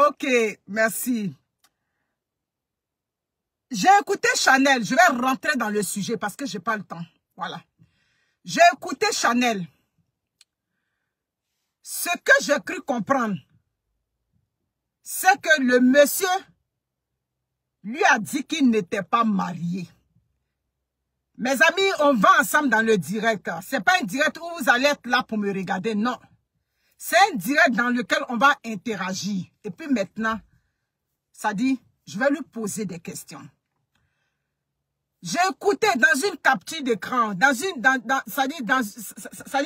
Ok, merci. J'ai écouté Chanel. Je vais rentrer dans le sujet parce que je n'ai pas le temps. Voilà. J'ai écouté Chanel. Ce que j'ai cru comprendre, c'est que le monsieur lui a dit qu'il n'était pas marié. Mes amis, on va ensemble dans le direct. Ce n'est pas un direct où vous allez être là pour me regarder, non. C'est un direct dans lequel on va interagir. Et puis maintenant, ça dit, je vais lui poser des questions. J'ai écouté dans une capture d'écran,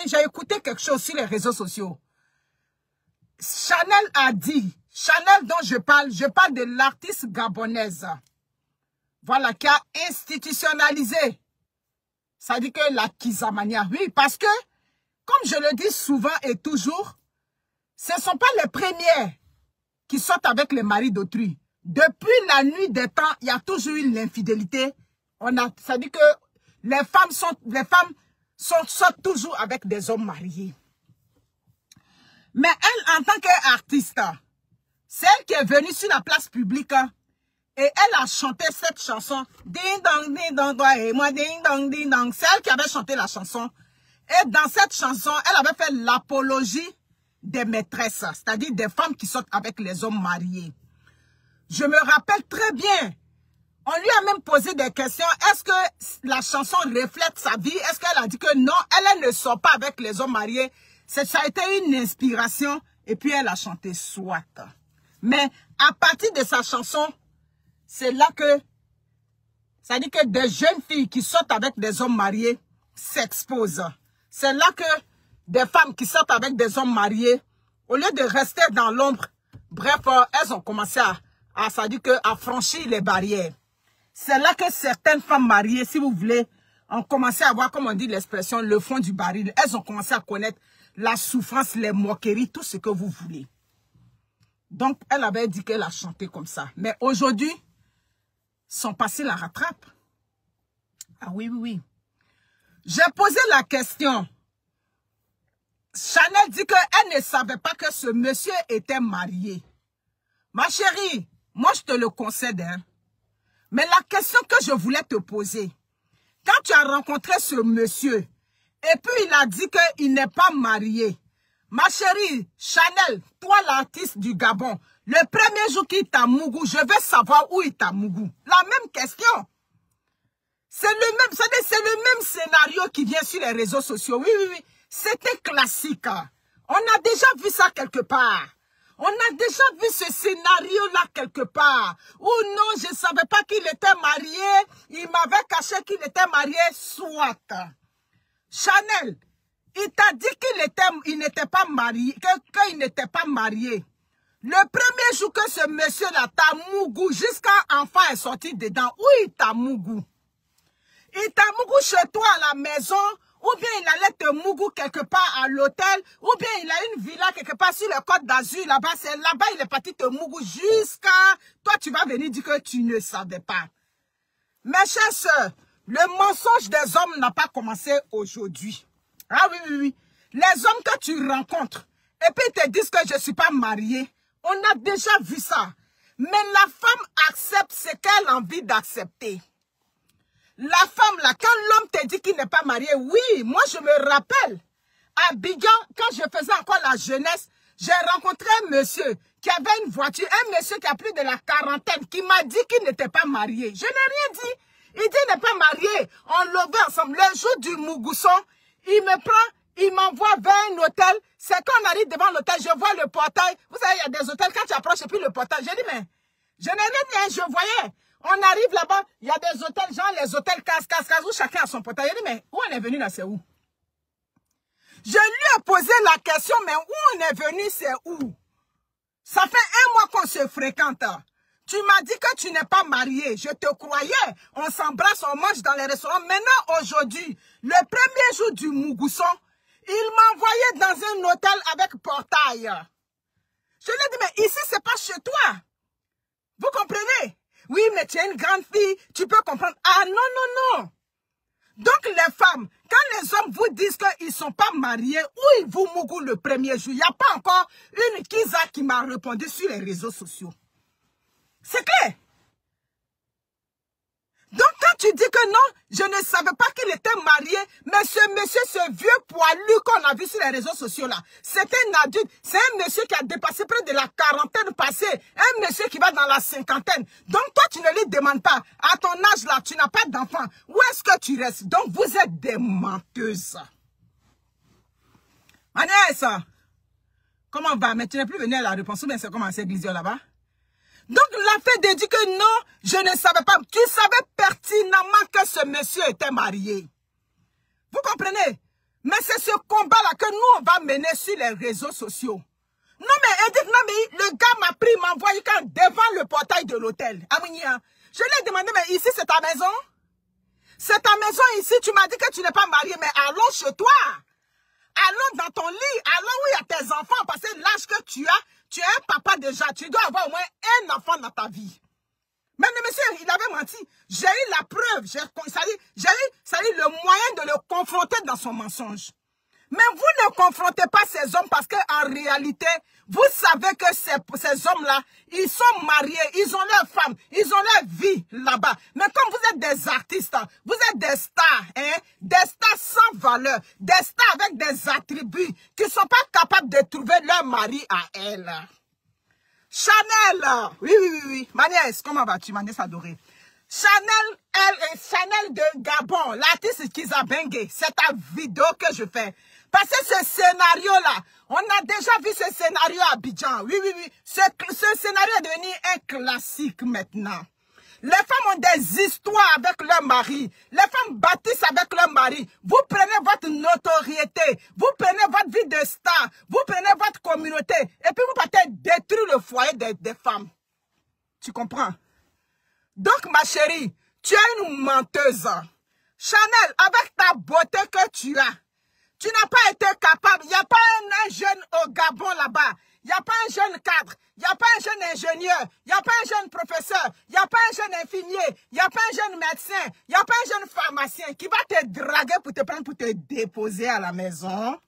j'ai écouté quelque chose sur les réseaux sociaux. Chanel a dit, Chanel dont je parle de l'artiste gabonaise, voilà, qui a institutionnalisé, ça dit que la Kizamania, oui, parce que, comme je le dis souvent et toujours, ce ne sont pas les premières qui sortent avec les maris d'autrui. Depuis la nuit des temps, il y a toujours eu l'infidélité. Ça dit que les femmes sortent toujours avec des hommes mariés. Mais elle, en tant qu'artiste, c'est elle qui est venue sur la place publique et elle a chanté cette chanson. Ding dong, ding dong, et moi ding dong, ding dong. C'est elle qui avait chanté la chanson. Et dans cette chanson, elle avait fait l'apologie des maîtresses, c'est-à-dire des femmes qui sortent avec les hommes mariés. Je me rappelle très bien. On lui a même posé des questions. Est-ce que la chanson reflète sa vie? Est-ce qu'elle a dit que non, elle ne sort pas avec les hommes mariés? Ça a été une inspiration et puis elle a chanté soit. Mais à partir de sa chanson, c'est là que ça dit que des jeunes filles qui sortent avec des hommes mariés s'exposent. C'est là que des femmes qui sortent avec des hommes mariés, au lieu de rester dans l'ombre, bref, elles ont commencé à franchir les barrières. C'est là que certaines femmes mariées, si vous voulez, ont commencé à voir, comme on dit l'expression, le fond du baril. Elles ont commencé à connaître la souffrance, les moqueries, tout ce que vous voulez. Donc, elle avait dit qu'elle a chanté comme ça. Mais aujourd'hui, son passé la rattrape. Ah oui, oui, oui. J'ai posé la question. Chanel dit qu'elle ne savait pas que ce monsieur était marié. Ma chérie, moi je te le concède, hein. Mais la question que je voulais te poser, quand tu as rencontré ce monsieur, et puis il a dit qu'il n'est pas marié, ma chérie, Chanel, toi l'artiste du Gabon, le premier jour qu'il t'a mougou, je veux savoir où il t'a mougou. La même question. C'est le même scénario qui vient sur les réseaux sociaux. Oui, oui, oui. C'était classique. On a déjà vu ça quelque part. On a déjà vu ce scénario-là quelque part. Ou non, je ne savais pas qu'il était marié. Il m'avait caché qu'il était marié, soit. Chanel, il t'a dit qu'il n'était pas marié, qu'il n'était pas marié. Le premier jour que ce monsieur-là t'a mougou, jusqu'à enfant est sorti dedans, où il t'a mougou? Il t'a mougou chez toi à la maison, ou bien il allait te mougou quelque part à l'hôtel, ou bien il a une villa quelque part sur le Côte d'Azur, là-bas, c'est là-bas il est parti te mougou jusqu'à... Toi, tu vas venir dire que tu ne savais pas. Mes chères sœurs, le mensonge des hommes n'a pas commencé aujourd'hui. Ah oui, oui, oui. Les hommes que tu rencontres, et puis ils te disent que je ne suis pas mariée, on a déjà vu ça. Mais la femme accepte ce qu'elle a envie d'accepter. La femme, là, quand l'homme te dit qu'il n'est pas marié, oui, moi je me rappelle, à Abidjan, quand je faisais encore la jeunesse, j'ai rencontré un monsieur qui avait une voiture, un monsieur qui a plus de la quarantaine, qui m'a dit qu'il n'était pas marié. Je n'ai rien dit. Il dit qu'il n'est pas marié. On levait ensemble. Le jour du Mougousson, il me prend, il m'envoie vers un hôtel. C'est quand on arrive devant l'hôtel, je vois le portail. Vous savez, il y a des hôtels, quand tu approches, et puis le portail. Je dis, mais je n'ai rien dit, je voyais. On arrive là-bas, il y a des hôtels, genre les hôtels casse, où chacun a son portail. Je dis, mais où on est venu là, c'est où? Je lui ai posé la question, mais où on est venu, c'est où? Ça fait 1 mois qu'on se fréquente. Tu m'as dit que tu n'es pas marié. Je te croyais. On s'embrasse, on mange dans les restaurants. Maintenant, aujourd'hui, le premier jour du Mougousson, il m'a envoyé dans un hôtel avec portail. Je lui ai dit, mais ici, c'est pas chez toi. Vous comprenez? Oui, mais tu es une grande fille. Tu peux comprendre. Ah, non, non, non. Donc les femmes, quand les hommes vous disent qu'ils ne sont pas mariés ou ils vous mougou le premier jour, il n'y a pas encore une Kiza qui m'a répondu sur les réseaux sociaux. C'est clair. Donc quand tu dis que non, je ne savais pas qu'il était marié, mais ce monsieur, ce vieux poilu qu'on a vu sur les réseaux sociaux là, c'est un adulte, c'est un monsieur qui a dépassé près de la quarantaine passée, un monsieur qui va dans la cinquantaine. Donc toi tu ne lui demandes pas, à ton âge là, tu n'as pas d'enfant, où est-ce que tu restes? Donc vous êtes des menteuses. Agnès, comment va? Mais tu n'es plus venu à la réponse, ou bien c'est comment c'est glissé là-bas? Donc la fête de dire que non, je ne savais pas. Tu savais pertinemment que ce monsieur était marié. Vous comprenez? Mais c'est ce combat-là que nous, on va mener sur les réseaux sociaux. Non mais Edith, non mais le gars m'a pris, m'a envoyé devant le portail de l'hôtel. Je lui ai demandé, mais ici c'est ta maison? C'est ta maison ici, tu m'as dit que tu n'es pas marié, mais allons chez toi. Allons dans ton lit, allons où il y a tes enfants, parce que l'âge que tu as, tu es un papa déjà, tu dois avoir au moins un enfant dans ta vie. Mais le monsieur, il avait menti. J'ai eu la preuve, j'ai eu le moyen de le confronter dans son mensonge. Mais vous ne confrontez pas ces hommes parce qu'en réalité, vous savez que ces hommes-là, ils sont mariés, ils ont leur femme, ils ont leur vie là-bas. Mais comme vous êtes des artistes, vous êtes des stars, hein, des stars sans valeur, des stars avec des attributs qui ne sont pas capables de trouver leur mari à elle. Chanel, oui. Ma nièce, comment vas-tu, ma nièce adorée? Chanel, Chanel de Gabon, l'artiste Kiza Bengue, c'est ta vidéo que je fais. Parce que ce scénario-là, on a déjà vu ce scénario à Abidjan. Oui. Ce scénario est devenu un classique maintenant. Les femmes ont des histoires avec leur mari. Les femmes bâtissent avec leur mari. Vous prenez votre notoriété. Vous prenez votre vie de star. Vous prenez votre communauté. Et puis vous partez détruire le foyer des femmes. Tu comprends? Donc, ma chérie, tu es une menteuse. Chanel, avec ta beauté que tu as, tu n'as pas été capable. Il n'y a pas un jeune au Gabon là-bas. Il n'y a pas un jeune cadre. Il n'y a pas un jeune ingénieur. Il n'y a pas un jeune professeur. Il n'y a pas un jeune infirmier. Il n'y a pas un jeune médecin. Il n'y a pas un jeune pharmacien qui va te draguer pour te prendre, pour te déposer à la maison.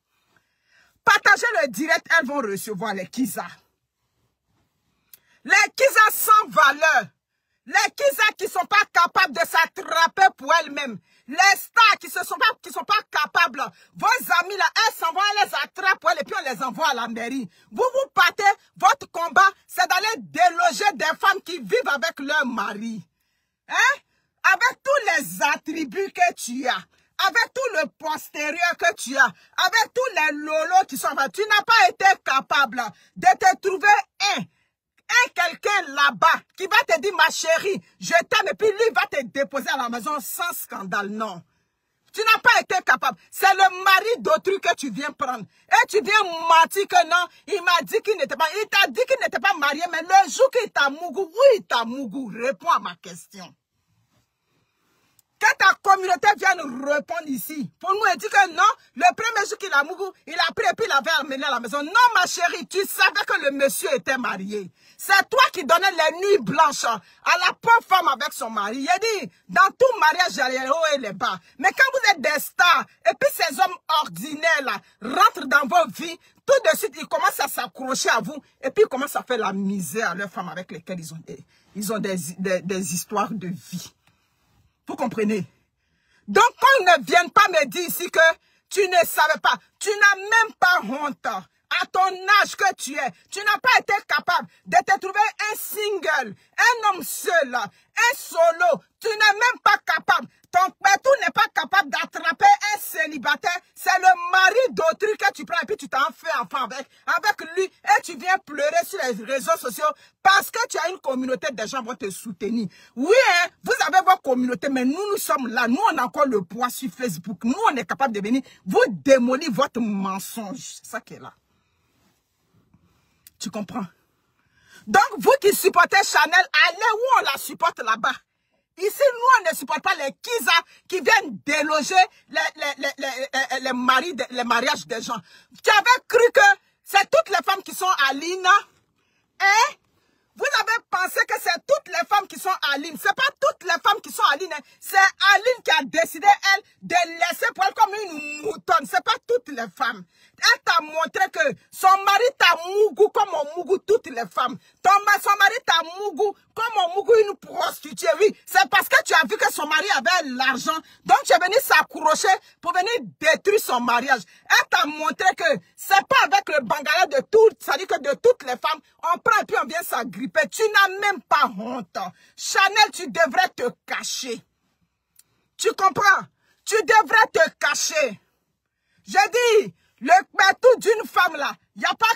Partagez le direct, elles vont recevoir les Kiza. Les Kiza sans valeur. Les Kiza qui ne sont pas capables de s'attraper pour elles-mêmes. Les stars qui ne sont pas capables. Vos amis là, elles s'en vont, elles les attrapent pour elles et puis on les envoie à la mairie. Vous partez, votre combat, c'est d'aller déloger des femmes qui vivent avec leur mari. Hein? Avec tous les attributs que tu as. Avec tout le postérieur que tu as. Avec tous les lolos qui sont là. Tu n'as pas été capable de te trouver quelqu'un là-bas qui va te dire, ma chérie, je t'aime, et puis lui va te déposer à la maison sans scandale, non. Tu n'as pas été capable. C'est le mari d'autrui que tu viens prendre. Et tu viens mentir que non, il m'a dit qu'il n'était pas, il t'a dit qu'il n'était pas marié, mais le jour qu'il t'a mougou, où il t'a mougou? Réponds à ma question. Que ta communauté vienne répondre ici, pour nous, elle dit que non, le premier jour qu'il a mougou, il a pris et puis il l'avait amené à la maison. Non, ma chérie, tu savais que le monsieur était marié. C'est toi qui donnais les nuits blanches à la pauvre femme avec son mari. Il a dit, dans tout mariage, il y a les hauts et les bas. Mais quand vous êtes des stars, et puis ces hommes ordinaires là, rentrent dans vos vies, tout de suite, ils commencent à s'accrocher à vous, et puis ils commencent à faire la misère à leurs femmes avec lesquelles ils ont des histoires de vie. Vous comprenez? Donc, qu'on ne vienne pas me dire ici que tu ne savais pas, tu n'as même pas honte. À ton âge que tu es, tu n'as pas été capable de te trouver un single, un homme seul, un solo. Tu n'es même pas capable. Ton pétou n'est pas capable d'attraper un célibataire. C'est le mari d'autrui que tu prends et puis tu t'en fais enfant avec lui et tu viens pleurer sur les réseaux sociaux parce que tu as une communauté de gens qui vont te soutenir. Oui, hein, vous avez votre communauté, mais nous sommes là. Nous, on a encore le poids sur Facebook. Nous, on est capable de venir vous démolir votre mensonge. C'est ça qui est là. Tu comprends? Donc, vous qui supportez Chanel, allez où on la supporte là-bas. Ici, nous, on ne supporte pas les Kiza qui viennent déloger les mariages des gens. Tu avais cru que c'est toutes les femmes qui sont à l'INA? Hein? Vous avez pensé que c'est toutes les femmes qui sont à l'INA. Ce n'est pas toutes les femmes qui sont Aline, c'est Aline qui a décidé, elle, de laisser pour elle comme une moutonne. C'est pas toutes les femmes. Elle t'a montré que son mari t'a mougou comme on mougou toutes les femmes. Son mari t'a mougou comme on mougou une prostituée. Oui, c'est parce que tu as vu que son mari avait l'argent. Donc tu es venu s'accrocher pour venir détruire son mariage. Elle t'a montré que c'est pas avec le bangala de toutes, c'est-à-dire que de toutes les femmes, on prend et puis on vient s'agripper. Tu n'as même pas honte. Chanel, tu devrais te cacher. Tu comprends? Tu devrais te cacher. J'ai dit, le pétou d'une femme là, il n'y a pas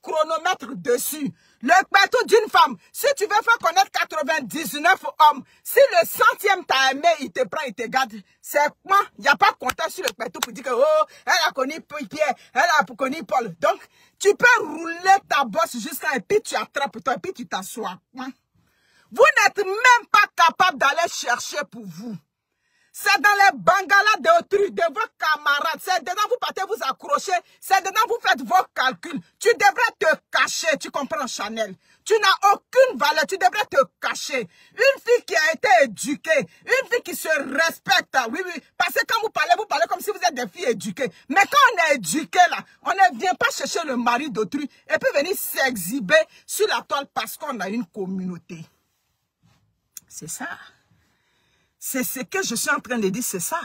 chronomètre dessus. Le pétou d'une femme, si tu veux faire connaître 99 hommes, si le 100e t'a aimé, il te prend, il te garde, c'est moi, il n'y a pas compter sur le pétou pour dire que, oh, elle a connu Pierre, elle a connu Paul. Donc, tu peux rouler ta bosse jusqu'à, et puis tu attrapes toi, et puis tu t'assois. Vous n'êtes même pas capable d'aller chercher pour vous. C'est dans les bangalas d'autrui, de vos camarades. C'est dedans vous partez vous accrocher. C'est dedans vous faites vos calculs. Tu devrais te cacher, tu comprends, Chanel. Tu n'as aucune valeur, tu devrais te cacher. Une fille qui a été éduquée, une fille qui se respecte. Oui, oui, parce que quand vous parlez comme si vous êtes des filles éduquées. Mais quand on est éduqué là, on ne vient pas chercher le mari d'autrui et puis venir s'exhiber sur la toile parce qu'on a une communauté. C'est ça. C'est ce que je suis en train de dire, c'est ça.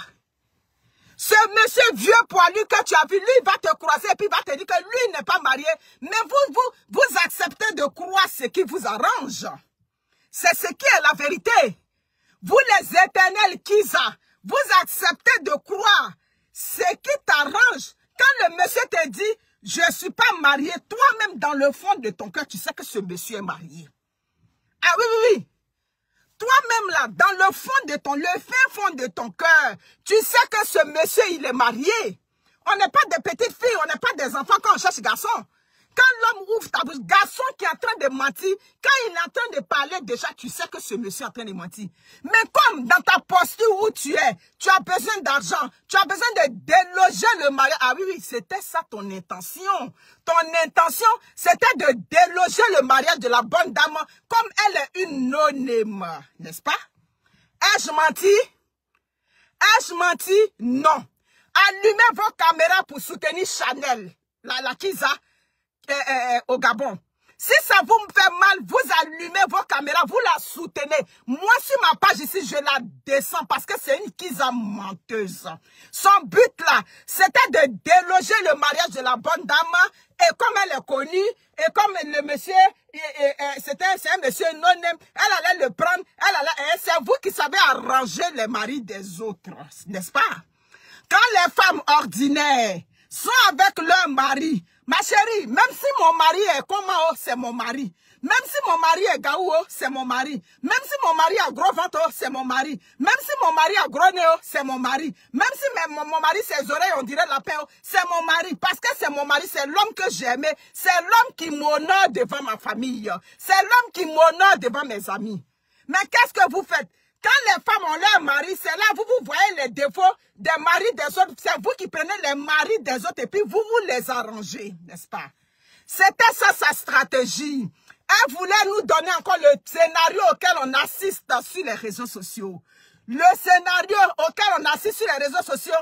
Ce monsieur vieux poilu que tu as vu, lui, il va te croiser et puis il va te dire que lui n'est pas marié. Mais vous acceptez de croire ce qui vous arrange. C'est ce qui est la vérité. Vous les éternels Kiza, vous acceptez de croire ce qui t'arrange. Quand le monsieur te dit, je ne suis pas marié, toi-même dans le fond de ton cœur, tu sais que ce monsieur est marié. Ah oui, oui, oui. Toi-même là, dans le fond le fin fond de ton cœur, tu sais que ce monsieur, il est marié. On n'est pas des petites filles, on n'est pas des enfants quand on cherche garçon. Quand l'homme ouvre ta bouche, garçon qui est en train de mentir, quand il est en train de parler déjà, tu sais que ce monsieur est en train de mentir. Mais comme dans ta posture où tu es, tu as besoin d'argent, tu as besoin de déloger le mariage. Ah oui, oui, c'était ça ton intention. Ton intention, c'était de déloger le mariage de la bonne dame, comme elle est une non-aime, n'est-ce pas? Ai-je menti? Ai-je menti? Non. Allumez vos caméras pour soutenir Chanel, la Kiza, au Gabon. Si ça vous me fait mal, vous allumez vos caméras, vous la soutenez. Moi, sur ma page ici, je la descends parce que c'est une Kiza menteuse. Son but là, c'était de déloger le mariage de la bonne dame. Et comme elle est connue, et comme le monsieur, c'est un monsieur non-aime, elle allait le prendre, c'est vous qui savez arranger les maris des autres, n'est-ce pas? Quand les femmes ordinaires sont avec leur mari, ma chérie, même si mon mari est comment, c'est mon mari. Même si mon mari est gaou, c'est mon mari. Même si mon mari a gros ventre, c'est mon mari. Même si mon mari a gros nez, c'est mon mari. Même si mon mari, ses oreilles, on dirait la paix, c'est mon mari. Parce que c'est mon mari, c'est l'homme que j'aimais. C'est l'homme qui m'honore devant ma famille. C'est l'homme qui m'honore devant mes amis. Mais qu'est-ce que vous faites? Quand les femmes ont leur mari, c'est là vous voyez les défauts des maris des autres. C'est vous qui prenez les maris des autres et puis vous les arrangez, n'est-ce pas? C'était ça sa stratégie. Elle voulait nous donner encore le scénario auquel on assiste sur les réseaux sociaux. Le scénario auquel on assiste sur les réseaux sociaux,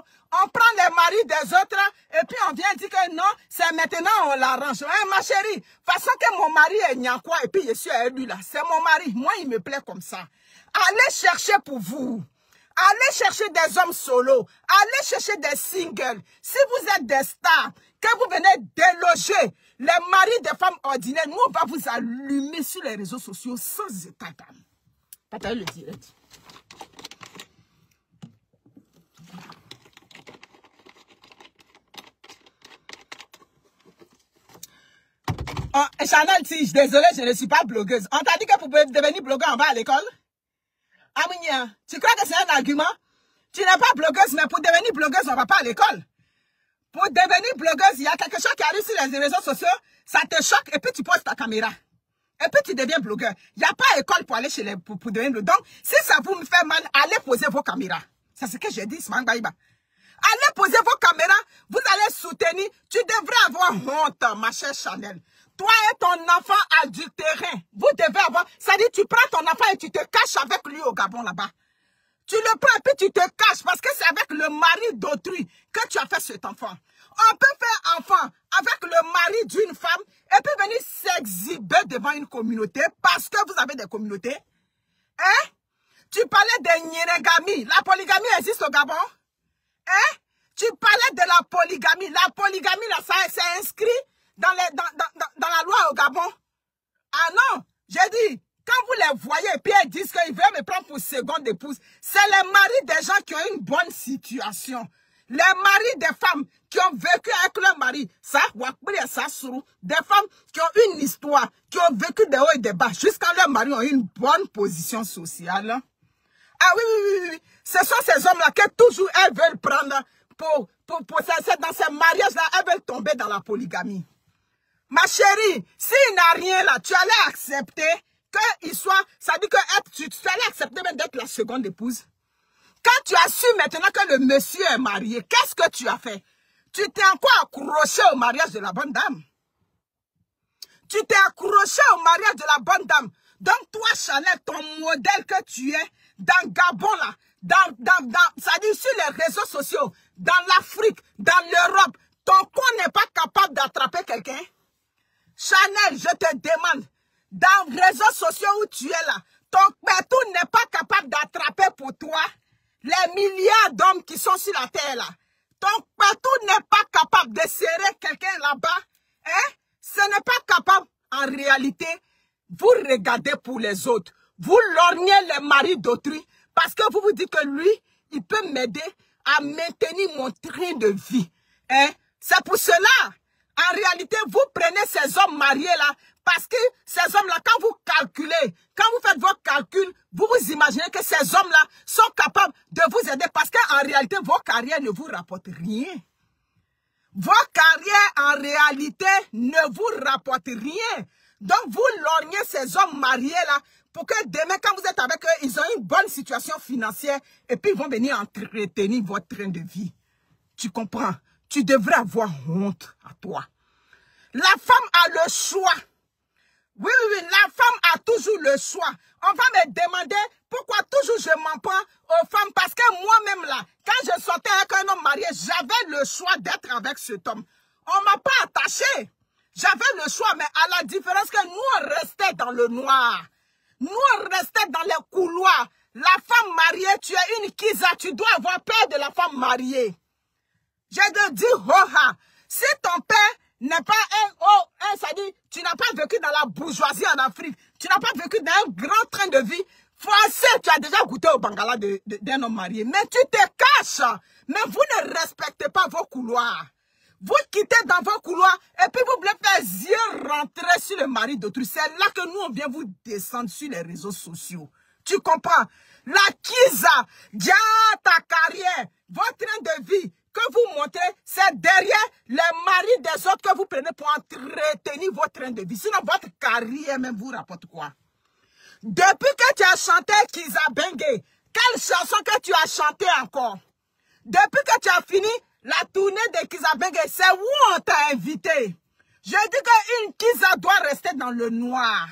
on prend les maris des autres et puis on vient dire que non, c'est maintenant on l'arrange. Hein, ma chérie, façon que mon mari est Nyakwa et puis je suis à lui là, c'est mon mari. Moi, il me plaît comme ça. Allez chercher pour vous. Allez chercher des hommes solos. Allez chercher des singles. Si vous êtes des stars, que vous venez déloger les maris des femmes ordinaires, nous, on va vous allumer sur les réseaux sociaux sans état d'âme. Partagez le direct. Oh, Chanel, si, désolé, je ne suis pas blogueuse. On t'a dit que vous pouvez devenir blogueur en bas à l'école? Aminia, tu crois que c'est un argument? Tu n'es pas blogueuse, mais pour devenir blogueuse, on ne va pas à l'école. Pour devenir blogueuse, il y a quelque chose qui arrive sur les réseaux sociaux, ça te choque et puis tu poses ta caméra. Et puis tu deviens blogueur. Il n'y a pas école pour aller chez les pour devenir blogueur. Donc, si ça vous me fait mal, allez poser vos caméras. C'est ce que j'ai dit, Smang Baïba. Allez poser vos caméras, vous allez soutenir. Tu devrais avoir honte, ma chère Chanel. Toi et ton enfant adultéré, vous devez avoir... Ça dit, tu prends ton enfant et tu te caches avec lui au Gabon là-bas. Tu le prends et puis tu te caches parce que c'est avec le mari d'autrui que tu as fait cet enfant. On peut faire enfant avec le mari d'une femme et puis venir s'exhiber devant une communauté parce que vous avez des communautés. Hein? Tu parlais de nyérégami. La polygamie existe au Gabon? Hein? Tu parlais de la polygamie. La polygamie, là, ça c'est inscrit dans la loi au Gabon. Ah non, j'ai dit, quand vous les voyez et puis elles disent qu'ils veulent me prendre pour seconde épouse, c'est les maris des gens qui ont une bonne situation. Les maris des femmes qui ont vécu avec leur mari, des femmes qui ont une histoire, qui ont vécu des hauts et des bas, jusqu'à leur mari ont une bonne position sociale. Ah oui. Ce sont ces hommes-là que toujours elles veulent prendre dans ces mariages-là, elles veulent tomber dans la polygamie. Ma chérie, s'il n'a rien là, tu allais accepter qu'il soit, ça dit que tu allais accepter même d'être la seconde épouse. Quand tu as su maintenant que le monsieur est marié, qu'est-ce que tu as fait? Tu t'es encore accroché au mariage de la bonne dame. Tu t'es accroché au mariage de la bonne dame. Donc toi, Chanel, ton modèle que tu es, dans Gabon là, ça dit sur les réseaux sociaux, dans l'Afrique, dans l'Europe, ton con n'est pas capable d'attraper quelqu'un. Chanel, je te demande, dans les réseaux sociaux où tu es là, ton pétou n'est pas capable d'attraper pour toi les milliards d'hommes qui sont sur la terre là. Ton pétou n'est pas capable de serrer quelqu'un là-bas. Hein? Ce n'est pas capable. En réalité, vous regardez pour les autres. Vous lorgnez les maris d'autrui parce que vous vous dites que lui, il peut m'aider à maintenir mon train de vie. Hein? C'est pour cela. En réalité, vous prenez ces hommes mariés là, parce que ces hommes-là, quand vous calculez, quand vous faites vos calculs, vous vous imaginez que ces hommes-là sont capables de vous aider parce qu'en réalité, vos carrières ne vous rapportent rien. Vos carrières, en réalité, ne vous rapportent rien. Donc, vous lorgnez ces hommes mariés là, pour que demain, quand vous êtes avec eux, ils ont une bonne situation financière et puis ils vont venir entretenir votre train de vie. Tu comprends? Tu devrais avoir honte à toi. La femme a le choix. Oui, la femme a toujours le choix. On va me demander pourquoi toujours je m'en prends aux femmes. Parce que moi-même là, quand je sortais avec un homme marié, j'avais le choix d'être avec cet homme. On ne m'a pas attaché. J'avais le choix, mais à la différence que nous, on restait dans le noir. Nous, on restait dans les couloirs. La femme mariée, tu es une Kiza, tu dois avoir peur de la femme mariée. Je te dis, si ton père n'est pas ça dit, tu n'as pas vécu dans la bourgeoisie en Afrique, tu n'as pas vécu dans un grand train de vie français, tu as déjà goûté au bangala d'un homme marié, mais tu te caches, mais vous ne respectez pas vos couloirs. Vous quittez dans vos couloirs et puis vous voulez faire yeux rentrer sur le mari d'autrui. C'est là que nous, on vient vous descendre sur les réseaux sociaux. Tu comprends? La Kiza, déjà ta carrière, votre train de vie, que vous montrez, c'est derrière les maris des autres que vous prenez pour entretenir votre train de vie. Sinon, votre carrière même vous rapporte quoi? Depuis que tu as chanté Kiza Bengue, quelle chanson que tu as chanté encore? Depuis que tu as fini la tournée de Kiza Bengue, c'est où on t'a invité? Je dis qu'une Kiza doit rester dans le noir.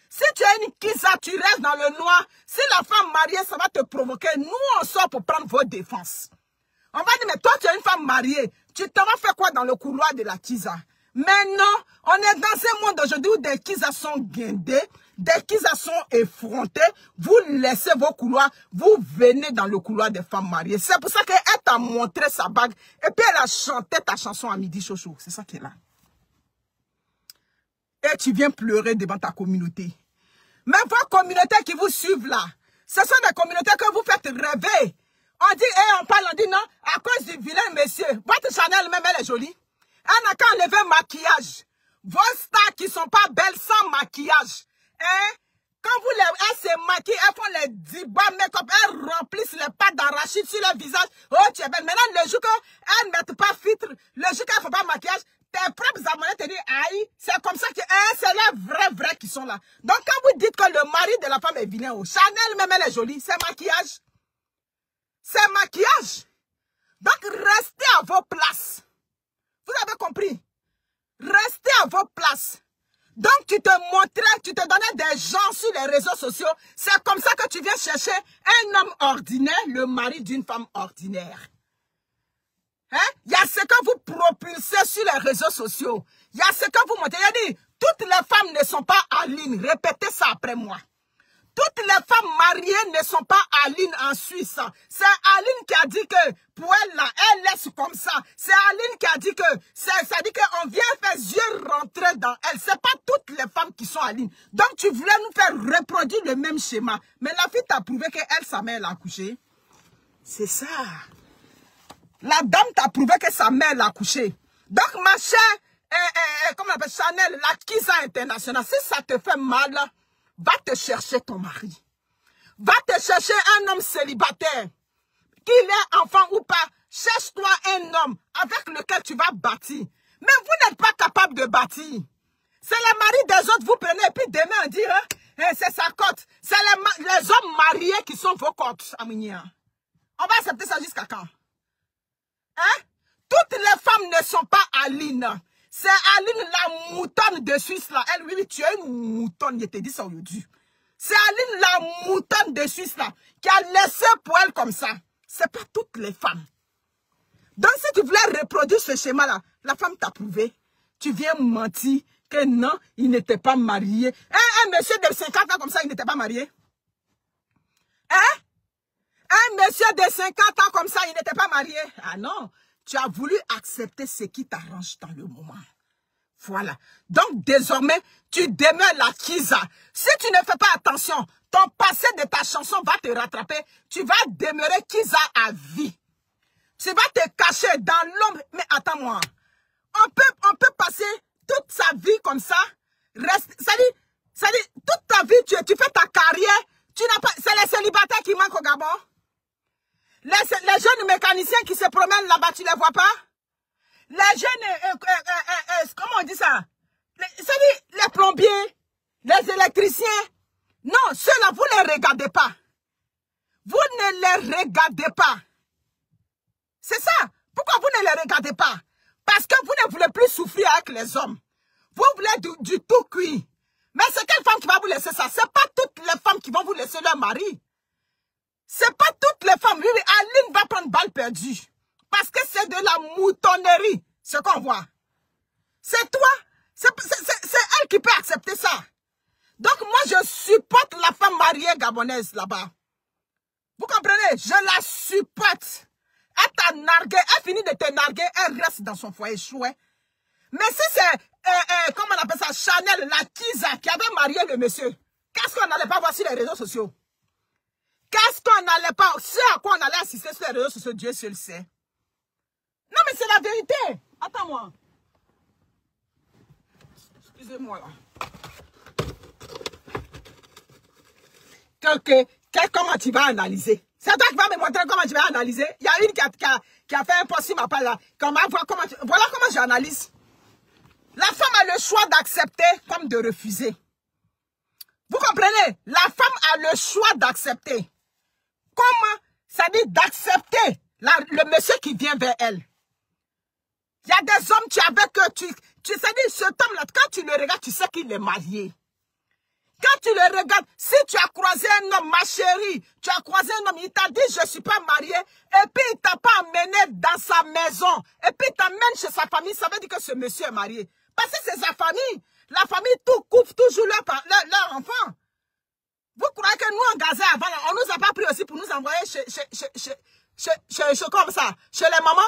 Si tu es une Kiza, tu restes dans le noir. Si la femme mariée, ça va te provoquer. Nous, on sort pour prendre vos défenses. On va dire, mais toi, tu es une femme mariée. Tu t'en vas faire quoi dans le couloir de la Kiza? Mais non, on est dans un monde aujourd'hui où des Kizas sont guindés, des Kizas sont effrontés. Vous laissez vos couloirs, vous venez dans le couloir des femmes mariées. C'est pour ça qu'elle t'a montré sa bague et puis elle a chanté ta chanson à midi chaud. C'est ça qui est là. Et tu viens pleurer devant ta communauté. Mais vos communautés qui vous suivent là, ce sont des communautés que vous faites rêver. On dit, on parle, on dit non, à cause du vilain monsieur. Votre Chanel même, elle est jolie. Elle n'a qu'à enlever le maquillage. Vos stars qui ne sont pas belles sans maquillage. Hein? Quand elles se maquillent, elles font les diba make-up, elles remplissent les pâtes d'arachide sur leur visage. Oh, tu es belle. Maintenant, le jour qu'elles ne mettent pas filtre, le jour qu'elles ne font pas maquillage, tes propres abonnés te disent, aïe, c'est comme ça que c'est les vrais qui sont là. Donc, quand vous dites que le mari de la femme est vilain, Chanel même, elle est jolie, c'est maquillage. C'est maquillage. Donc, restez à vos places. Vous avez compris? Restez à vos places. Donc, tu te montrais, tu te donnais des gens sur les réseaux sociaux. C'est comme ça que tu viens chercher un homme ordinaire, le mari d'une femme ordinaire. Hein? Il y a ce que vous propulsez sur les réseaux sociaux. Il y a ce que vous montrez. Il a dit, toutes les femmes ne sont pas Aline. Répétez ça après moi. Toutes les femmes mariées ne sont pas Aline en Suisse. C'est Aline qui a dit que pour elle, là, elle laisse comme ça. C'est Aline qui a dit que, ça dit qu'on vient faire yeux rentrer dans elle. C'est pas toutes les femmes qui sont Aline. Donc tu voulais nous faire reproduire le même schéma. Mais la fille t'a prouvé qu'elle, sa mère l'a accouché. C'est ça. La dame t'a prouvé que sa mère l'a accouché. Donc ma chère, comment on appelle Chanel, la Kisa internationale, si ça te fait mal, va te chercher ton mari. Va te chercher un homme célibataire. Qu'il ait enfant ou pas, cherche-toi un homme avec lequel tu vas bâtir. Mais vous n'êtes pas capable de bâtir. C'est le mari des autres, vous prenez et puis demain on dit, hein, c'est sa cote. C'est les hommes mariés qui sont vos cotes, Aminia. On va accepter ça jusqu'à quand? Hein? Toutes les femmes ne sont pas Aline. C'est Aline la moutonne de Suisse là. Elle, oui, tu es une moutonne, je te dis ça aujourd'hui. C'est Aline la moutonne de Suisse là, qui a laissé pour elle comme ça. C'est pas toutes les femmes. Donc si tu voulais reproduire ce schéma là, la femme t'a prouvé. Tu viens mentir que non, il n'était pas marié. Un monsieur de 50 ans comme ça, il n'était pas marié. Hein? Un monsieur de 50 ans comme ça, il n'était pas marié. Ah non. Tu as voulu accepter ce qui t'arrange dans le moment. Voilà. Donc, désormais, tu demeures la Kisa. Si tu ne fais pas attention, ton passé de ta chanson va te rattraper. Tu vas demeurer Kisa à vie. Tu vas te cacher dans l'ombre. Mais attends-moi. On peut passer toute sa vie comme ça. Ça dit, toute ta vie, tu fais ta carrière. C'est les célibataires qui manquent au Gabon. Les jeunes mécaniciens qui se promènent là-bas, tu ne les vois pas? Les jeunes, comment on dit ça? Les plombiers, les électriciens. Non, ceux-là, vous ne les regardez pas. Vous ne les regardez pas. C'est ça. Pourquoi vous ne les regardez pas? Parce que vous ne voulez plus souffrir avec les hommes. Vous voulez du tout cuit. Mais c'est quelle femme qui va vous laisser ça? Ce n'est pas toutes les femmes qui vont vous laisser leur mari. C'est pas toutes les femmes. Oui, Aline va prendre balle perdue. Parce que c'est de la moutonnerie, ce qu'on voit. C'est toi. C'est elle qui peut accepter ça. Donc moi, je supporte la femme mariée gabonaise là-bas. Vous comprenez? Je la supporte. Elle t'a nargué. Elle finit de te narguer. Elle reste dans son foyer chouette. Mais si c'est, comment on appelle ça, Chanel, la Kisa, qui avait marié le monsieur, qu'est-ce qu'on n'allait pas voir sur les réseaux sociaux? Qu'est-ce qu'on n'allait pas... Ce à quoi on allait assister sur les réseaux sociaux, Dieu seul sait. Non, mais c'est la vérité. Attends-moi. Excusez-moi là. Comment tu vas analyser? C'est toi qui vas me montrer comment tu vas analyser. Il y a une qui a fait un post sur ma page là. Voilà comment j'analyse. La femme a le choix d'accepter comme de refuser. Vous comprenez? La femme a le choix d'accepter. Comment? Ça dit d'accepter le monsieur qui vient vers elle. Il y a des hommes, tu sais, cet homme-là, quand tu le regardes, tu sais qu'il est marié. Quand tu le regardes, si tu as croisé un homme, ma chérie, tu as croisé un homme, il t'a dit, je ne suis pas marié, et puis il ne t'a pas amené dans sa maison, et puis il t'amène chez sa famille, ça veut dire que ce monsieur est marié. Parce que c'est sa famille. La famille tout couvre toujours leur enfant. Vous croyez que nous, en Gaza, avant, on ne nous a pas pris aussi pour nous envoyer comme ça, chez les mamans?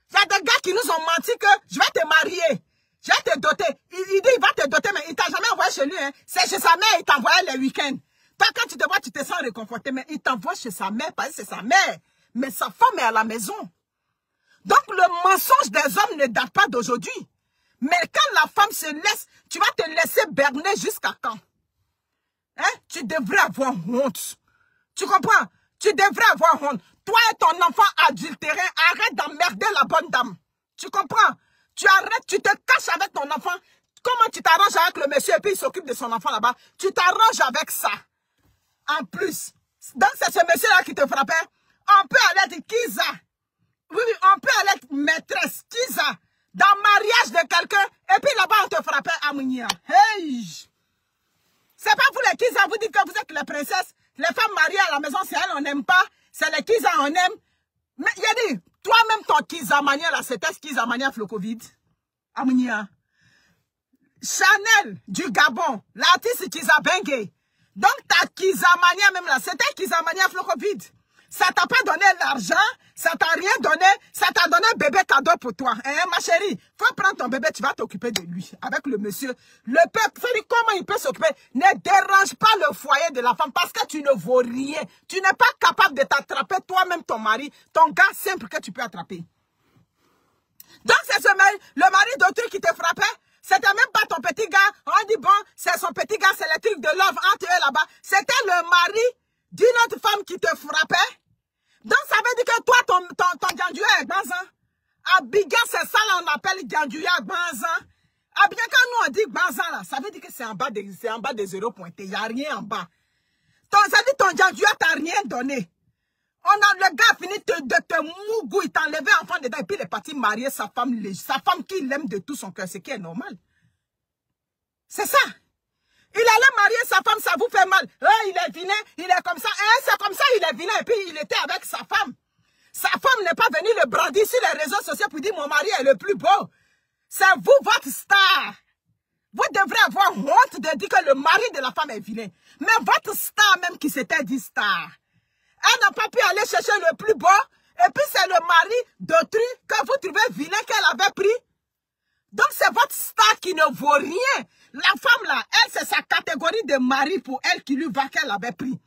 Il y a des gars qui nous ont menti que je vais te marier, je vais te doter. Il dit il va te doter, mais il ne t'a jamais envoyé chez lui. Hein. C'est chez sa mère, il t'envoyait les week-ends. Toi, quand tu te vois, tu te sens réconforté, mais il t'envoie chez sa mère parce que c'est sa mère. Mais sa femme est à la maison. Donc, le mensonge des hommes ne date pas d'aujourd'hui. Mais quand la femme se laisse, tu vas te laisser berner jusqu'à quand? Hein? Tu devrais avoir honte. Tu comprends? Tu devrais avoir honte. Toi et ton enfant adultéré, arrête d'emmerder la bonne dame. Tu comprends? Tu arrêtes, tu te caches avec ton enfant. Comment tu t'arranges avec le monsieur et puis il s'occupe de son enfant là-bas? Tu t'arranges avec ça. En plus. Donc c'est ce monsieur-là qui te frappait. On peut aller dire Kisa. Oui, oui, on peut aller être maîtresse, Kiza, dans le mariage de quelqu'un, et puis là-bas, on te frappait à Mounia. Hey! C'est pas vous les Kiza, vous dites que vous êtes les princesses. Les femmes mariées à la maison, c'est elles, on n'aime pas. C'est les Kiza, on aime. Mais il a dit, toi-même, ton Kiza mania, là, c'était Kiza mania Flocovid. À Mounia. Chanel du Gabon, l'artiste Kiza Bengue. Donc ta Kizamania même là, c'était Kizamania Flocovid. Ça t'a pas donné l'argent, ça t'a rien donné, ça t'a donné un bébé cadeau pour toi. Hein, ma chérie, faut prendre ton bébé, tu vas t'occuper de lui. Avec le monsieur, le peuple, comment il peut s'occuper? Ne dérange pas le foyer de la femme parce que tu ne vaux rien. Tu n'es pas capable de t'attraper toi-même ton mari, ton gars simple que tu peux attraper. Donc c'est le mari d'autrui qui te frappait. C'était même pas ton petit gars. On dit bon, c'est son petit gars, c'est le truc de love entre eux là-bas. C'était le mari d'une autre femme qui te frappait. Donc ça veut dire que toi, ton Djanduya est Gbanzan. Abidjan, c'est ça là, on appelle Djanduya Gbanzan. Abidjan, quand nous on dit Gbanzan là, ça veut dire que c'est en bas des zéros pointés. Il n'y a rien en bas. Ça veut dire que ton Djanduya t'a rien donné. Le gars a fini de te mougou, il t'a enlevé enfant dedans et puis il est parti marier sa femme qui l'aime de tout son cœur, ce qui est normal. C'est ça. Il allait marier sa femme, ça vous fait mal. Il est vilain, il est comme ça. C'est comme ça, il est vilain et puis il était avec sa femme. Sa femme n'est pas venue le brandir sur les réseaux sociaux pour dire mon mari est le plus beau. C'est vous, votre star. Vous devrez avoir honte de dire que le mari de la femme est vilain. Mais votre star même qui s'était dit star. Elle n'a pas pu aller chercher le plus beau. Et puis c'est le mari d'autrui que vous trouvez vilain qu'elle avait pris. Donc c'est votre star qui ne vaut rien. La femme là, elle c'est sa catégorie de mari pour elle qui lui va qu'elle avait pris.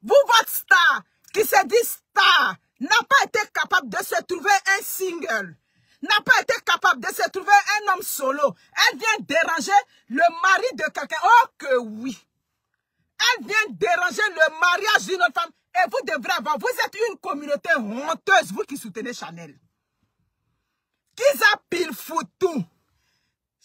Vous, votre star, qui se dit star, n'a pas été capable de se trouver un single. N'a pas été capable de se trouver un homme solo. Elle vient déranger le mari de quelqu'un. Oh que oui. Elle vient déranger le mariage d'une autre femme. Et vous devrez avoir, vous êtes une communauté honteuse, vous qui soutenez Chanel. Kiza Pilfoutou.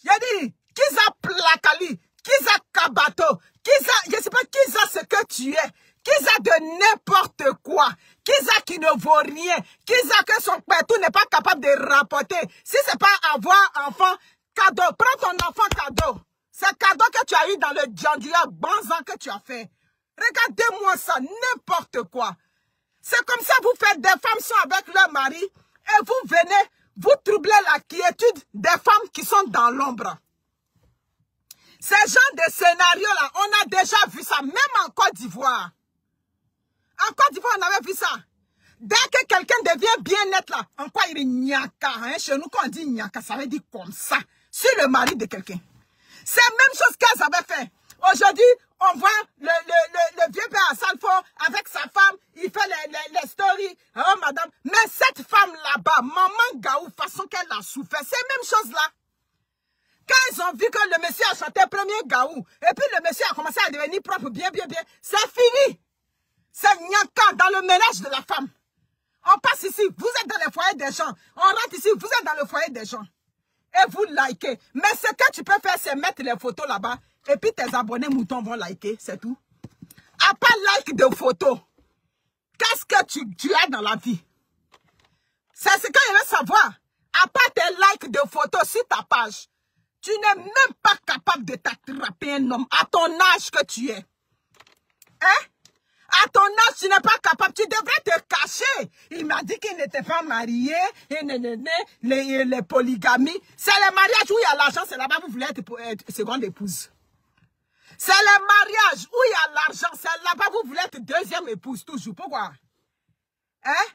J'ai dit, Kiza Plakali, Kiza Kabato, Kiza, je ne sais pas, Kiza ce que tu es. Kiza de n'importe quoi. Kiza qui ne vaut rien. Kiza que son père tout n'est pas capable de rapporter. Si ce n'est pas avoir enfant, cadeau. Prends ton enfant cadeau. C'est cadeau que tu as eu dans le Djanduya Gbanzan que tu as fait. Regardez-moi ça, n'importe quoi. C'est comme ça vous faites, des femmes sont avec leur mari et vous venez, vous troublez la quiétude des femmes qui sont dans l'ombre. Ces genres de scénarios-là, on a déjà vu ça, même en Côte d'Ivoire. En Côte d'Ivoire, on avait vu ça. Dès que quelqu'un devient bien net là, en quoi il est nyaka, hein? Chez nous, quand on dit nyaka, ça veut dire comme ça, sur le mari de quelqu'un. C'est la même chose qu'elles avaient fait. Aujourd'hui, on voit le vieux père à Salfo avec sa femme, il fait les stories. Oh madame, mais cette femme là-bas, maman Gaou, façon qu'elle a souffert, c'est la même chose là. Quand ils ont vu que le monsieur a chanté premier Gaou, et puis le monsieur a commencé à devenir propre, bien, c'est fini. C'est nyaka dans le ménage de la femme. On passe ici, vous êtes dans le foyer des gens. On rentre ici, vous êtes dans le foyer des gens. Et vous likez. Mais ce que tu peux faire, c'est mettre les photos là-bas. Et puis tes abonnés moutons vont liker, c'est tout. À part like de photos, qu'est-ce que tu as dans la vie? C'est ce que je veux savoir. À part tes likes de photos sur ta page, tu n'es même pas capable de t'attraper un homme à ton âge que tu es. Hein? À ton âge, tu n'es pas capable. Tu devrais te cacher. Il m'a dit qu'il n'était pas marié. Les polygamies. C'est le mariage où il y a l'argent. C'est là-bas où vous voulez être seconde épouse. C'est le mariage où il y a l'argent. C'est là-bas où vous voulez être deuxième épouse. Toujours. Pourquoi? Hein?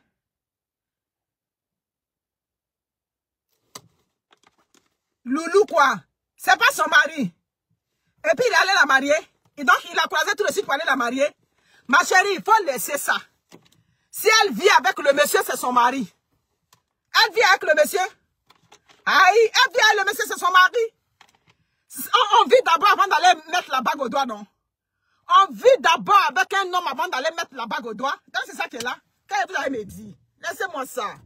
Loulou quoi? C'est pas son mari. Et puis il allait la marier. Et donc il a croisé tout de suite pour aller la marier. Ma chérie, il faut laisser ça. Si elle vit avec le monsieur, c'est son mari. Elle vit avec le monsieur. Aïe, elle vit avec le monsieur, c'est son mari. On vit d'abord avant d'aller mettre la bague au doigt, non? On vit d'abord avec un homme avant d'aller mettre la bague au doigt. Donc c'est ça qui est là. Quand vous allez me dire, laissez-moi ça.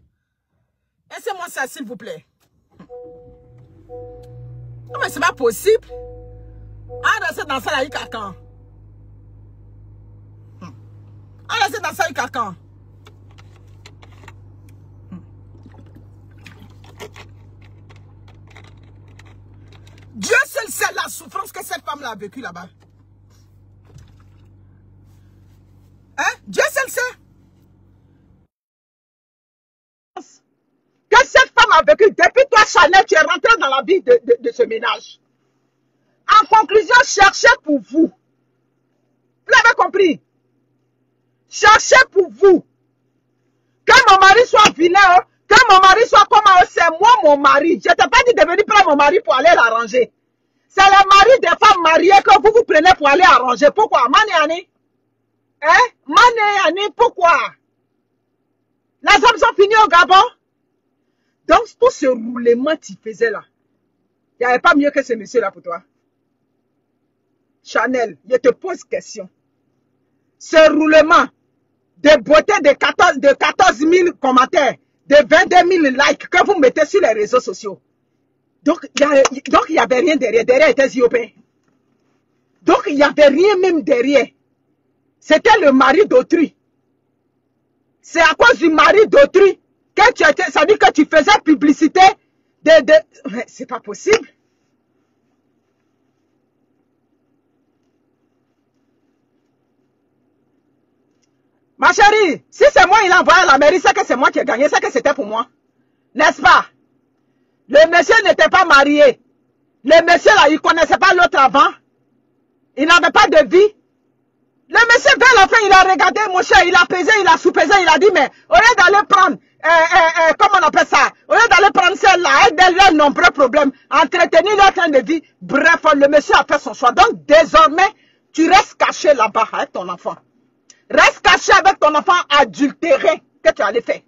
Laissez-moi ça, s'il vous plaît. Non, mais c'est pas possible. On reste dans ça là, il cacan. On reste dans ça, il cacan. seul sait la souffrance que cette femme-là a vécue là-bas. Hein? Dieu seul sait. Que cette femme a vécu. Depuis toi, Chanel, tu es rentré dans la vie de ce ménage. En conclusion, cherchez pour vous. Vous l'avez compris? Cherchez pour vous. Que mon mari soit vilain, que mon mari soit comme c'est moi mon mari. Je ne t'ai pas dit de venir prendre mon mari pour aller l'arranger. C'est le mari des femmes mariées que vous prenez pour aller arranger. Pourquoi? Maniani? Hein? Maniani, pourquoi? Les hommes sont finis au Gabon? Donc, tout ce roulement que tu faisais là, il n'y avait pas mieux que ce monsieur-là pour toi. Chanel, je te pose question. Ce roulement de beauté de 14 000 commentaires, de 22 000 likes que vous mettez sur les réseaux sociaux. Donc, il n'y avait rien derrière. Derrière était Ziopin. Donc, il n'y avait rien même derrière. C'était le mari d'autrui. C'est à cause du mari d'autrui que tu étais, ça dit que tu faisais publicité c'est pas possible. Ma chérie, si c'est moi, il a envoyé à la mairie, c'est que c'est moi qui ai gagné, c'est que c'était pour moi. N'est-ce pas? Le monsieur n'était pas marié. Le monsieur là, il ne connaissait pas l'autre avant. Il n'avait pas de vie. Le monsieur, vers la fin, il a regardé mon cher, il a pesé, il a sous-pesé, il a dit, mais au lieu d'aller prendre, comment on appelle ça? Au lieu d'aller prendre celle-là, avec leurs nombreux problèmes, entretenir leur train de vie, bref, le monsieur a fait son choix. Donc, désormais, tu restes caché là-bas avec ton enfant. Reste caché avec ton enfant adultéré que tu allais faire.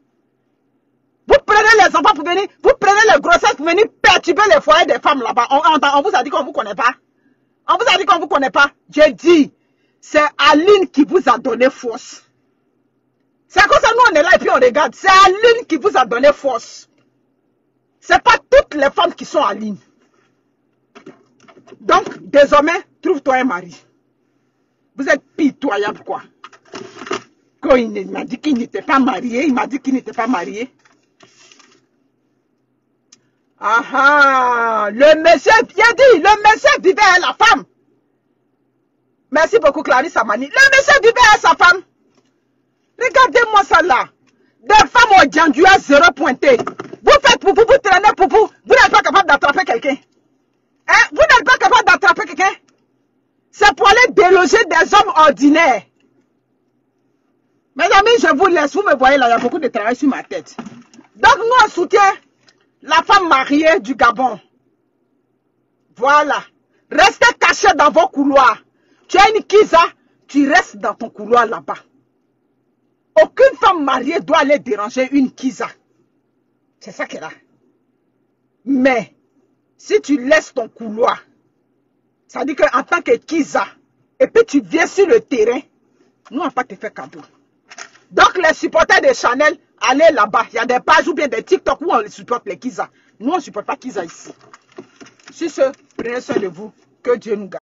Vous prenez les enfants pour venir, vous prenez les grossesses pour venir perturber les foyers des femmes là-bas. On vous a dit qu'on ne vous connaît pas. On vous a dit qu'on ne vous connaît pas. J'ai dit, c'est Aline qui vous a donné force. C'est à cause de nous, on est là et puis on regarde. C'est Aline qui vous a donné force. Ce n'est pas toutes les femmes qui sont Aline. Donc, désormais, trouve-toi un mari. Vous êtes pitoyable, quoi. Quand il m'a dit qu'il n'était pas marié, il m'a dit qu'il n'était pas marié. Ah ah, le monsieur, bien dit, le monsieur vivait avec la femme. Merci beaucoup Clarisse Amani. Le monsieur vivait avec sa femme. Regardez-moi ça là. Des femmes au Djandua zéro pointé. Vous faites pour vous, vous traînez pour vous. Vous n'êtes pas capable d'attraper quelqu'un. Hein? Vous n'êtes pas capable d'attraper quelqu'un. C'est pour aller déloger des hommes ordinaires. Mes amis, je vous laisse. Vous me voyez là, il y a beaucoup de travail sur ma tête. Donc nous on soutient la femme mariée du Gabon. Voilà. Restez cachés dans vos couloirs. Tu as une Kiza, tu restes dans ton couloir là-bas. Aucune femme mariée doit aller déranger une Kiza. C'est ça qu'elle a. Mais, si tu laisses ton couloir, ça dit qu'en tant que Kiza, et puis tu viens sur le terrain, nous on va pas te faire cadeau. Donc les supporters de Chanel, allez là-bas. Il y a des pages ou bien des TikTok où on supporte les Kiza. Nous on ne supporte pas Kiza ici. Sur ce, prenez soin de vous. Que Dieu nous garde.